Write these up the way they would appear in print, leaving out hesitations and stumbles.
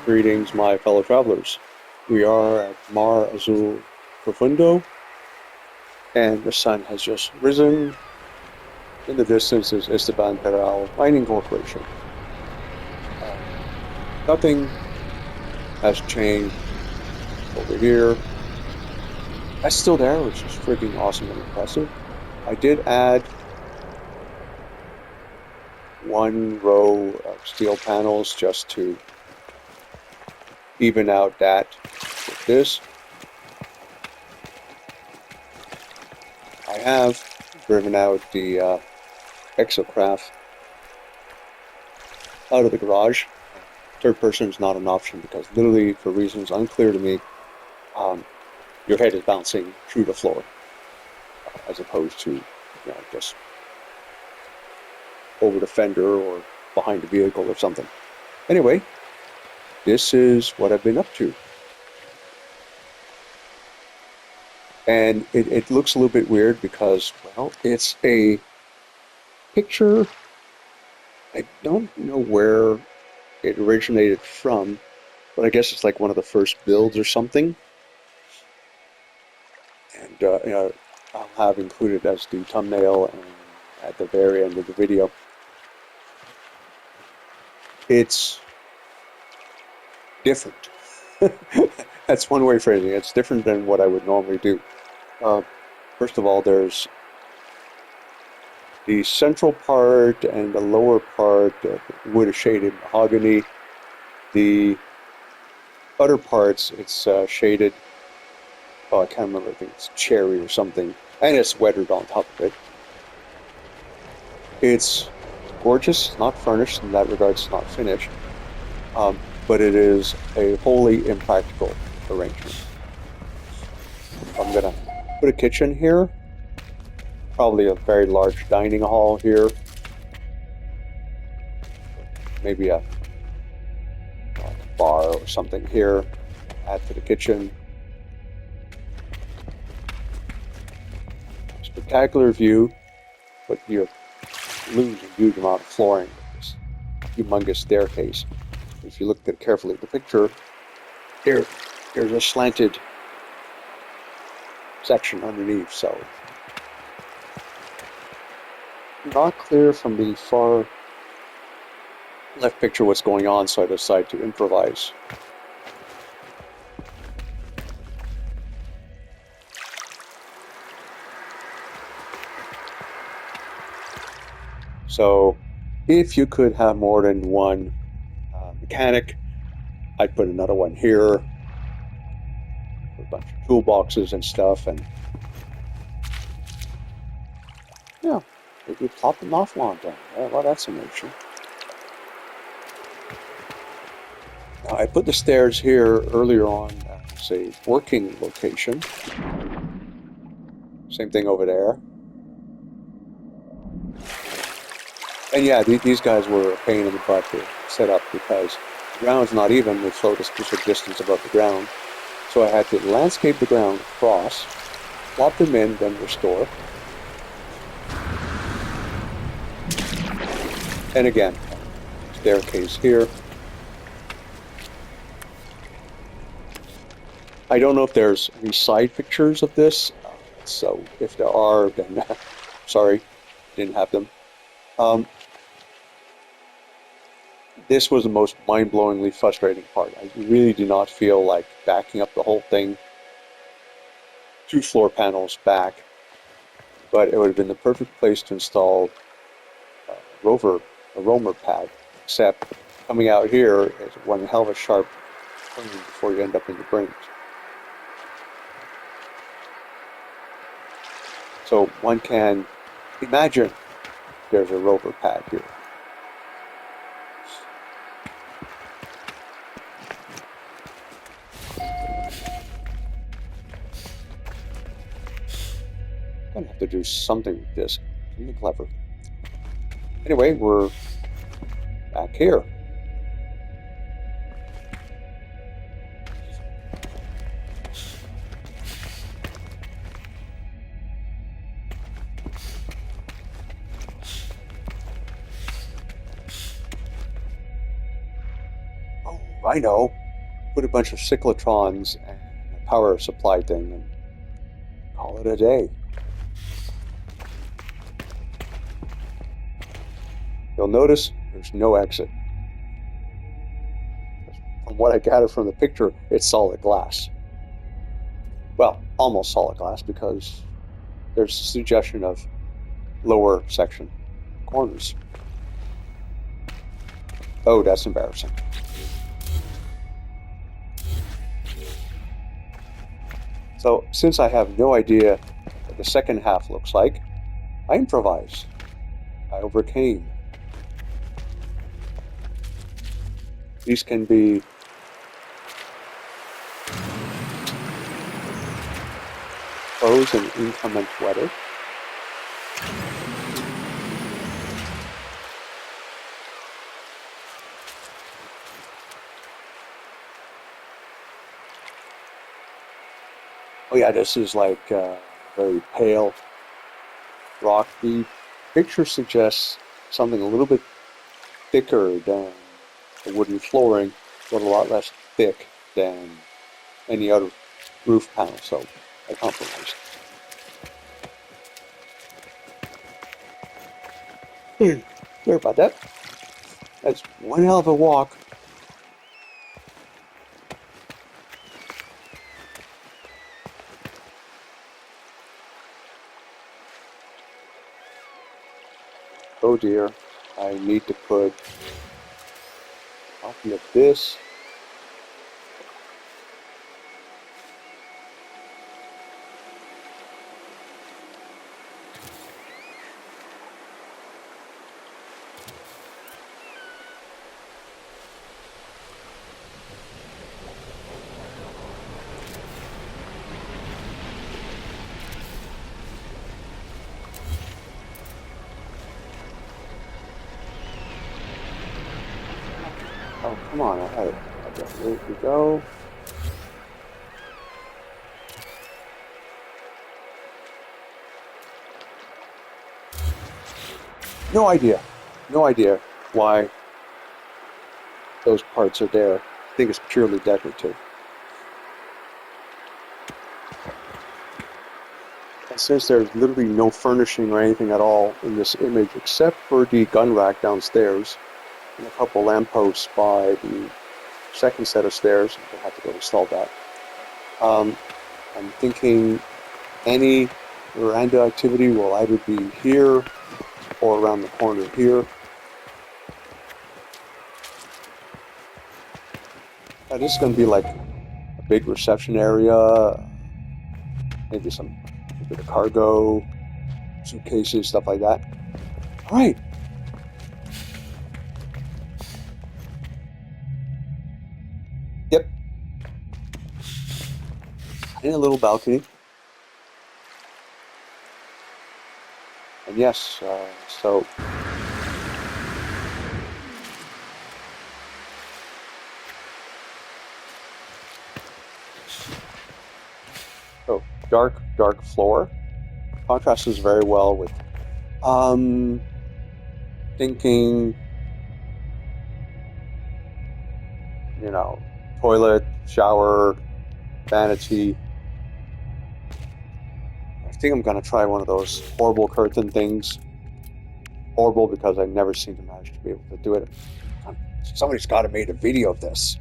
Greetings, my fellow travelers. We are at Mar Azul Profundo, and the sun has just risen. In the distance is Esteban Peral Mining Corporation. Nothing has changed over here. That's still there, which is freaking awesome and impressive. I did add one row of steel panels just to even out that with this. I have driven out the exocraft out of the garage. Third person is not an option because literally, for reasons unclear to me, your head is bouncing through the floor as opposed to, just over the fender or behind the vehicle or something. Anyway, this is what I've been up to. And it looks a little bit weird because, well, it's a picture. I don't know where it originated from, but I guess it's like one of the first builds or something. And I'll have included as the thumbnail and at the very end of the video. It's different. That's one way of phrasing it. It's different than what I would normally do. First of all, there's the central part and the lower part wood shaded mahogany. The other parts, it's shaded, I can't remember, I think it's cherry or something, and it's weathered on top of it. It's gorgeous, not furnished, in that regard it's not finished, but it is a wholly impractical arrangement. I'm going to put a kitchen here, probably a very large dining hall here, maybe a bar or something here, add to the kitchen. Spectacular view, but you lose a huge amount of flooring with this humongous staircase. If you look at it carefully at the picture, there's a slanted section underneath, so not clear from the far left picture what's going on, so I decided to improvise. So if you could have more than one mechanic, I'd put another one here, a bunch of toolboxes and stuff, and yeah, maybe plop an off lawn down. Well, that's an issue. Now, I put the stairs here earlier on as a working location. Same thing over there. And yeah, these guys were a pain in the butt to set up because the ground's not even. They float a specific distance above the ground. So I had to landscape the ground across, plop them in, then restore. And again, staircase here. I don't know if there's any side pictures of this, so if there are, then sorry, didn't have them. This was the most mind-blowingly frustrating part. I really do not feel like backing up the whole thing, 2 floor panels back, but it would have been the perfect place to install a roamer pad, except coming out here is one hell of a sharp turn before you end up in the brains. So one can imagine there's a rover pad here. I'm gonna have to do something with this. Something clever. Anyway, we're back here. I know. Put a bunch of cyclotrons and a power supply thing and call it a day. You'll notice there's no exit. From what I gather from the picture, it's solid glass. Well, almost solid glass, because there's a suggestion of lower section corners. Oh, that's embarrassing. So, since I have no idea what the second half looks like, I improvised. I overcame. These can be close and inclement weather. Oh yeah, this is like very pale rock. The picture suggests something a little bit thicker than the wooden flooring, but a lot less thick than any other roof panel, so I compromised. Sorry about that. That's one hell of a walk. Oh dear, I need to put a copy of this. Oh, come on, I got where to go. No idea why those parts are there. I think it's purely decorative. And since there's literally no furnishing or anything at all in this image except for the gun rack downstairs and a couple lampposts by the second set of stairs, I'll have to go install that. I'm thinking any veranda activity will either be here or around the corner here. This is going to be like a big reception area, maybe a bit of cargo, suitcases, stuff like that. All right. Yep. And a little balcony. And yes, so dark floor contrasts very well with thinking, toilet, shower, vanity. I think I'm gonna try one of those horrible curtain things. Horrible because I never seem to manage to be able to do it. Somebody's got to make a video of this.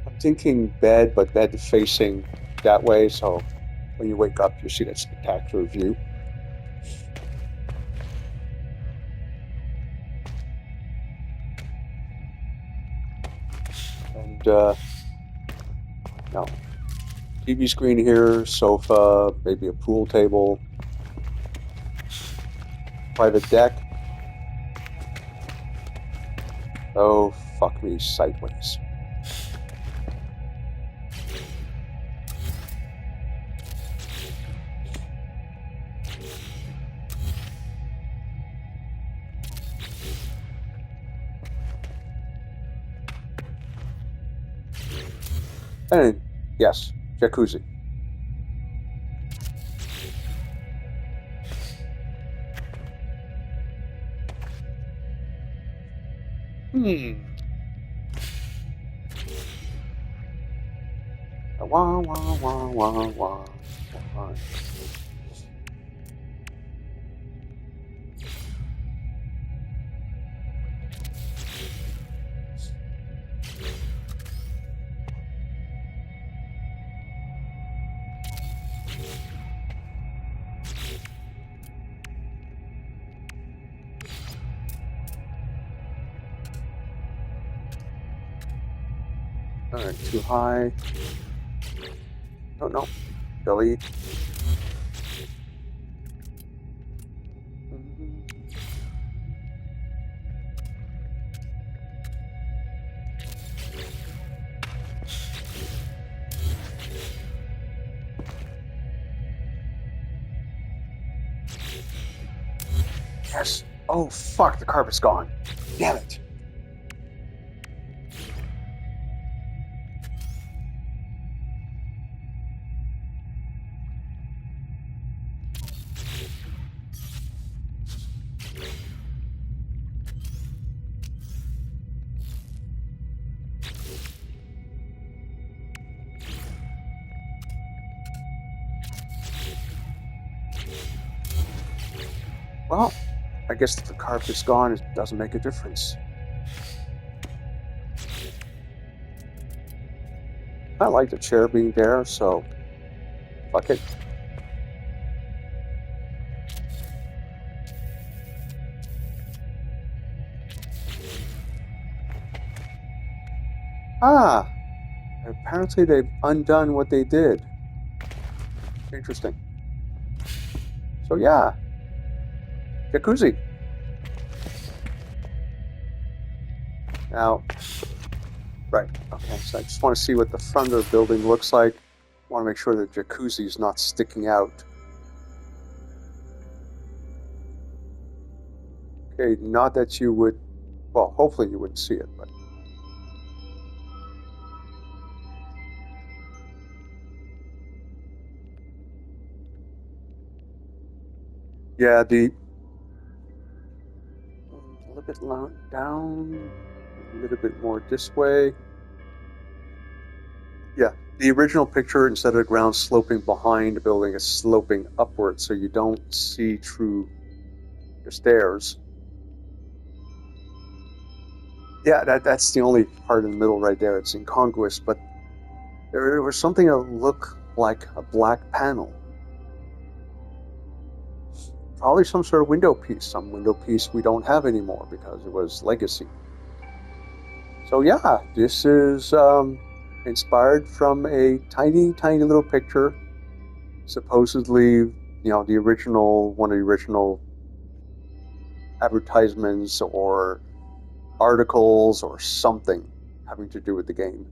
I'm thinking bed, but bed facing that way, so when you wake up, you see that spectacular view. And no, TV screen here, sofa, maybe a pool table, private deck. Oh, fuck me sideways. And yes, jacuzzi. Wah, wah, wah, wah, wah. Alright, too high. Oh no, Billy. Yes. Oh fuck, the carpet's gone. Damn it. Well, I guess if the carpet's gone, it doesn't make a difference. I like the chair being there, so fuck it. Ah, apparently they've undone what they did. Interesting. So yeah, jacuzzi. Now, right, okay, so I just want to see what the front of the building looks like. I want to make sure the jacuzzi is not sticking out. Okay, not that you would, well, hopefully you wouldn't see it, but. Yeah, a little bit down, a little bit more this way. Yeah, the original picture, instead of the ground sloping behind the building, is sloping upward, so you don't see through the stairs. Yeah, that's the only part in the middle right there. It's incongruous, but there was something that looked like a black panel. Probably some sort of window piece, some window piece we don't have anymore because it was legacy. So yeah, this is inspired from a tiny, tiny little picture, supposedly, the original, one of the original advertisements or articles or something having to do with the game.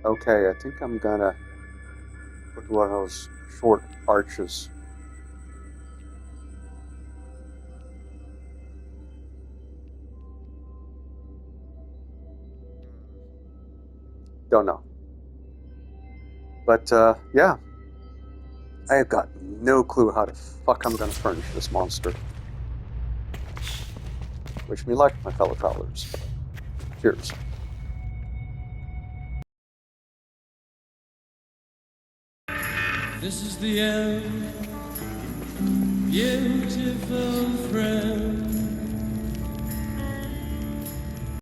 Okay, I think I'm gonna put one of those short arches. Don't know. But yeah, I have got no clue how the fuck I'm gonna furnish this monster. Wish me luck, my fellow travelers. Cheers. This is the end, beautiful friend.